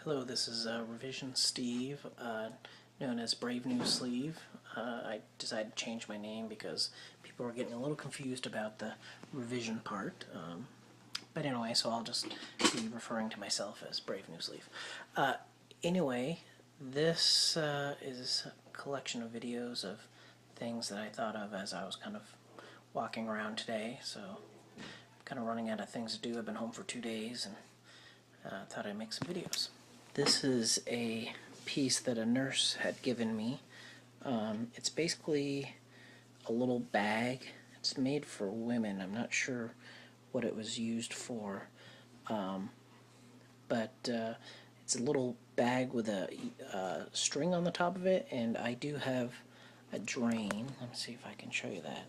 Hello, this is Revision Steve, known as Brave New Sleeve. I decided to change my name because people were getting a little confused about the revision part. But anyway, so I'll just be referring to myself as Brave New Sleeve. Anyway, this is a collection of videos of things that I thought of as I was kind of walking around today. So I'm kind of running out of things to do. I've been home for 2 days and thought I'd make some videos. This is a piece that a nurse had given me. It's basically a little bag. It's made for women. I'm not sure what it was used for, but it's a little bag with a string on the top of it, and I do have a drain. Let me see if I can show you that.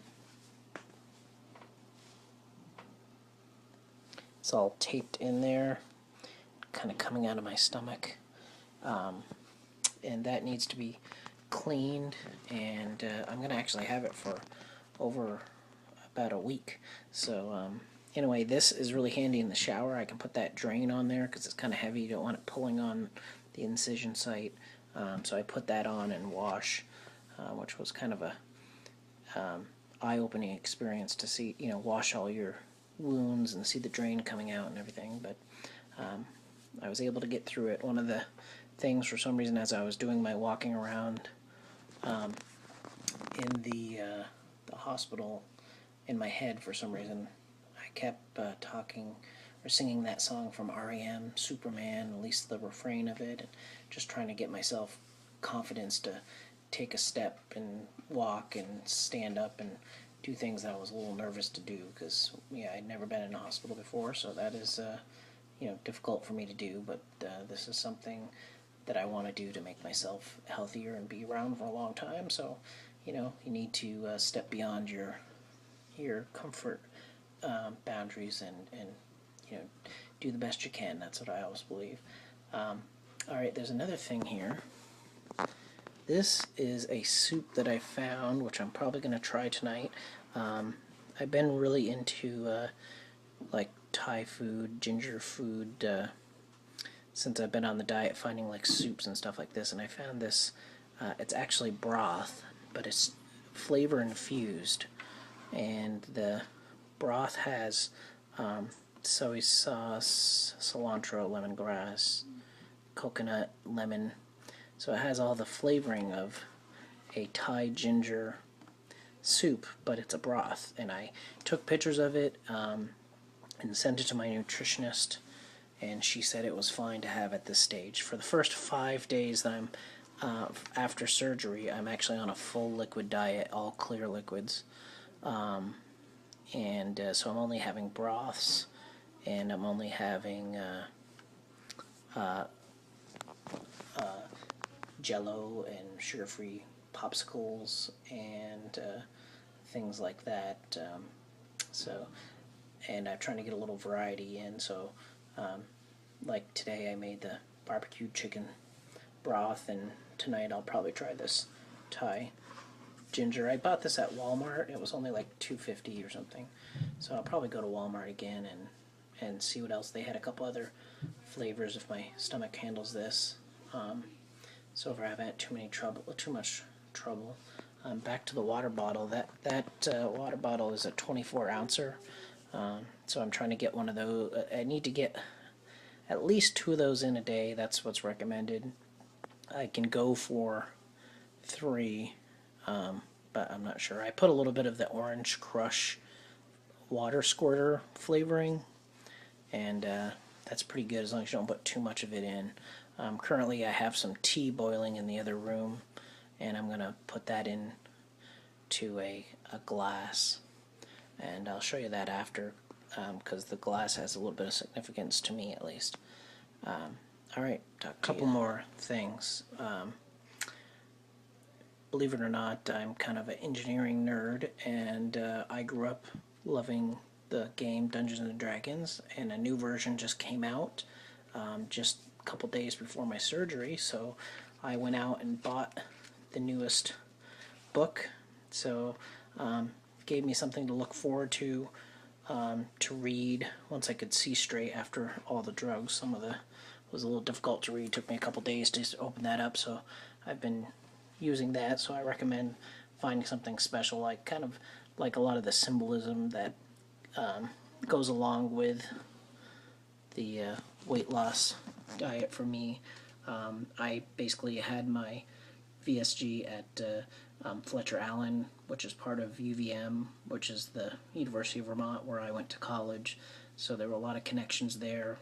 It's all taped in there, kind of coming out of my stomach, and that needs to be cleaned, and I'm going to actually have it for over about a week. So anyway, this is really handy in the shower. I can put that drain on there because it's kind of heavy. You don't want it pulling on the incision site, so I put that on and wash, which was kind of a eye-opening experience to see, wash all your wounds and see the drain coming out and everything. But I was able to get through it. One of the things, for some reason, as I was doing my walking around in the hospital, in my head, for some reason, I kept talking or singing that song from REM, Superman, at least the refrain of it, and just trying to get myself confidence to take a step and walk and stand up and do things that I was a little nervous to do, because I'd never been in a hospital before, so that is difficult for me to do, but this is something that I want to do to make myself healthier and be around for a long time. So you need to step beyond your comfort boundaries and do the best you can. That's what I always believe. Alright, there's another thing here. This is a soup that I found, which I'm probably going to try tonight. I've been really into like Thai food, ginger food, since I've been on the diet, finding like soups and stuff like this, and I found this. It's actually broth, but it's flavor infused, and the broth has soy sauce, cilantro, lemongrass, coconut, lemon, so it has all the flavoring of a Thai ginger soup, but it's a broth. And I took pictures of it and sent it to my nutritionist, and she said it was fine to have at this stage. For the first 5 days that I'm after surgery, I'm actually on a full liquid diet, all clear liquids, and so I'm only having broths, and I'm only having Jello and sugar-free popsicles and things like that. And I'm trying to get a little variety in. So, like today, I made the barbecued chicken broth, and tonight I'll probably try this Thai ginger. I bought this at Walmart. It was only like $2.50 or something. So I'll probably go to Walmart again and see what else. They had a couple other flavors if my stomach handles this. So if I haven't had too much trouble. Back to the water bottle. That water bottle is a 24-ouncer. So I'm trying to get one of those. I need to get at least 2 of those in a day. That's what's recommended. I can go for 3, but I'm not sure. I put a little bit of the Orange Crush water squirter flavoring, and that's pretty good as long as you don't put too much of it in. Currently I have some tea boiling in the other room, and I'm going to put that in to a glass, and I'll show you that after, because the glass has a little bit of significance to me, at least. Alright, a couple more things. Believe it or not, I'm kind of an engineering nerd, and I grew up loving the game Dungeons and Dragons, and a new version just came out just a couple days before my surgery, so I went out and bought the newest book. So gave me something to look forward to read once I could see straight after all the drugs. Some of the was a little difficult to read. It took me a couple days to open that up, so I've been using that. So I recommend finding something special, like kind of like a lot of the symbolism that goes along with the weight loss diet for me. I basically had my VSG at Fletcher Allen, which is part of UVM, which is the University of Vermont where I went to college. So there were a lot of connections there.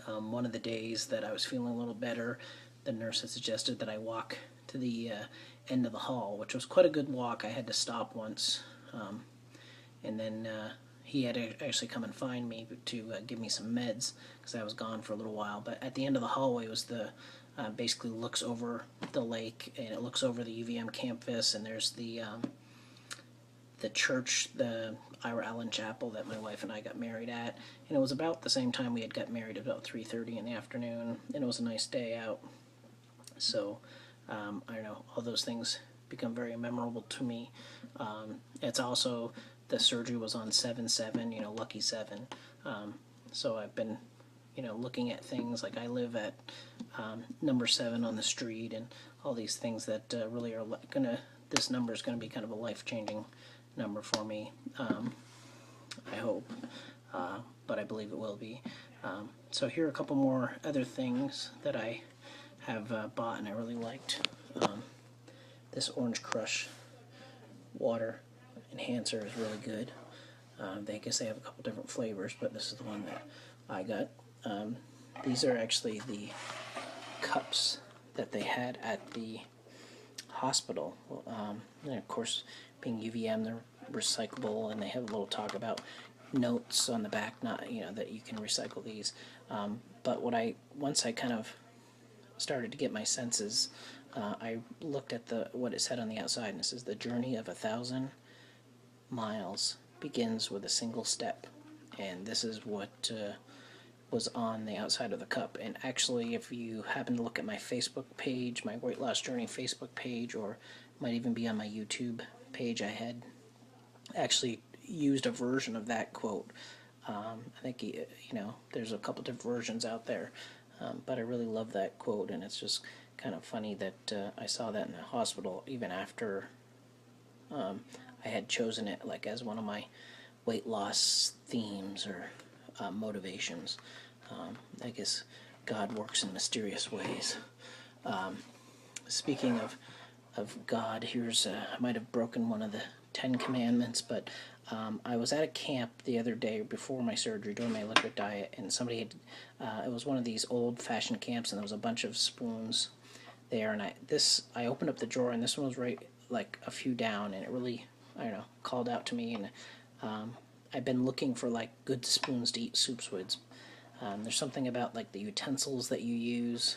One of the days that I was feeling a little better, the nurse had suggested that I walk to the end of the hall, which was quite a good walk. I had to stop once, and then he had to actually come and find me to give me some meds because I was gone for a little while. But at the end of the hallway was the basically looks over the lake, and it looks over the UVM campus, and there's the church, the Ira Allen Chapel that my wife and I got married at, and it was about the same time we had got married, about 3:30 in the afternoon, and it was a nice day out. So I don't know, all those things become very memorable to me. It's also, the surgery was on 7/7, you know, lucky 7. So I've been, you know, looking at things like I live at number 7 on the street, and all these things that really are gonna, this number is gonna be kind of a life-changing number for me. I hope, but I believe it will be. So here are a couple more other things that I have bought and I really liked. This Orange Crush water enhancer is really good. I guess they have a couple different flavors, but this is the one that I got. These are actually the cups that they had at the hospital. And of course, being UVM, they're recyclable, and they have a little talk about notes on the back, not, you know, that you can recycle these. But once I kind of started to get my senses, I looked at what it said on the outside, and it says the journey of 1,000 miles begins with a single step, and this is what was on the outside of the cup. And actually, if you happen to look at my Facebook page, my Weight Loss Journey Facebook page, or might even be on my YouTube page, I had actually used a version of that quote. I think, you know, there's a couple different versions out there, but I really love that quote, and it's just kind of funny that I saw that in the hospital even after I had chosen it like as one of my weight loss themes or motivations. I guess God works in mysterious ways. Speaking of God, here's I might have broken one of the 10 commandments, but I was at a camp the other day before my surgery doing my liquid diet, and somebody had, it was one of these old-fashioned camps, and there was a bunch of spoons there, and I opened up the drawer, and this one was right like a few down, and it really, I don't know, called out to me. And I've been looking for like good spoons to eat soups with. There's something about like the utensils that you use,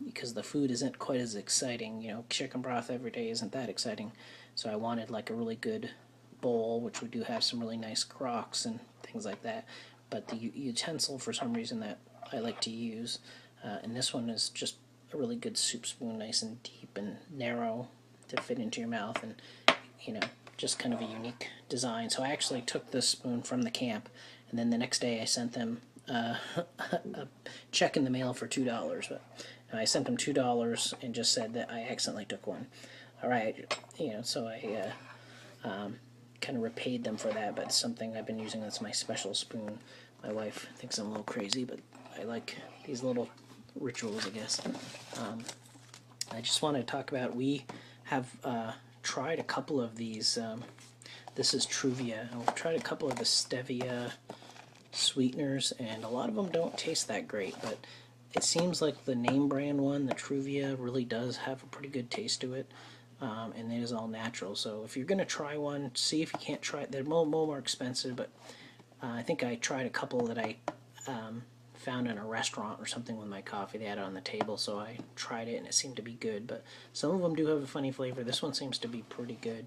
because the food isn't quite as exciting. You know, chicken broth every day isn't that exciting, so I wanted like a really good bowl, which we do have some really nice crocks and things like that, but the utensil for some reason that I like to use, and this one is just a really good soup spoon, nice and deep and narrow to fit into your mouth, and, you know, just kind of a unique design. So I actually took this spoon from the camp, and then the next day I sent them a check in the mail for $2, but I sent them $2 and just said that I accidentally took one. All right, you know, so I kind of repaid them for that, but it's something I've been using. That's my special spoon. My wife thinks I'm a little crazy, but I like these little rituals, I guess. I just wanted to talk about, we have tried a couple of these. This is Truvia. I've tried a couple of the stevia sweeteners, and a lot of them don't taste that great, but it seems like the name brand one, the Truvia, really does have a pretty good taste to it. And it is all natural. So if you're going to try one, see if you can't try it. They're more expensive, but I think I tried a couple that I found in a restaurant or something with my coffee. They had it on the table, so I tried it, and it seemed to be good. But some of them do have a funny flavor. This one seems to be pretty good.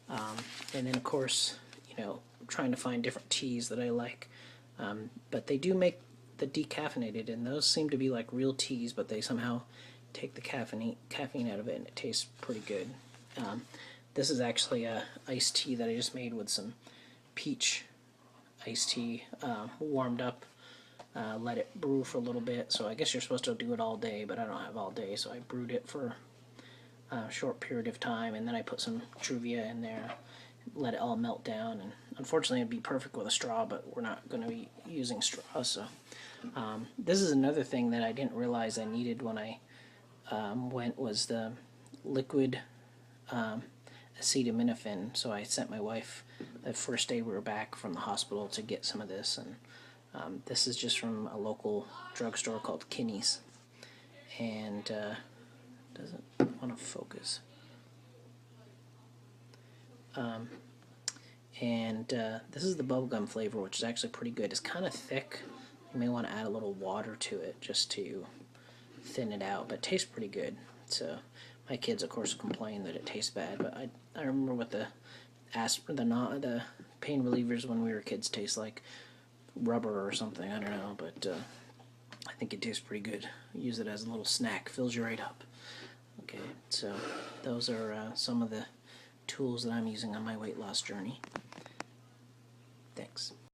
And then, of course, you know, trying to find different teas that I like. But they do make the decaffeinated, and those seem to be like real teas, but they somehow take the caffeine out of it, and it tastes pretty good. This is actually a iced tea that I just made with some peach iced tea, warmed up let it brew for a little bit. So I guess you're supposed to do it all day, but I don't have all day, so I brewed it for a short period of time, and then I put some Truvia in there, let it all melt down, and unfortunately it'd be perfect with a straw, but we're not going to be using straw. So this is another thing that I didn't realize I needed when I went, was the liquid acetaminophen. So I sent my wife the first day we were back from the hospital to get some of this, and this is just from a local drugstore called Kinney's, and doesn't want to focus. This is the bubblegum flavor, which is actually pretty good. It's kind of thick. You may want to add a little water to it just to thin it out, but it tastes pretty good. So my kids, of course, complain that it tastes bad, but I remember what the pain relievers when we were kids taste like, rubber or something. I don't know, but I think it tastes pretty good. Use it as a little snack, fills you right up. Okay, so those are some of the tools that I'm using on my weight loss journey. Thanks.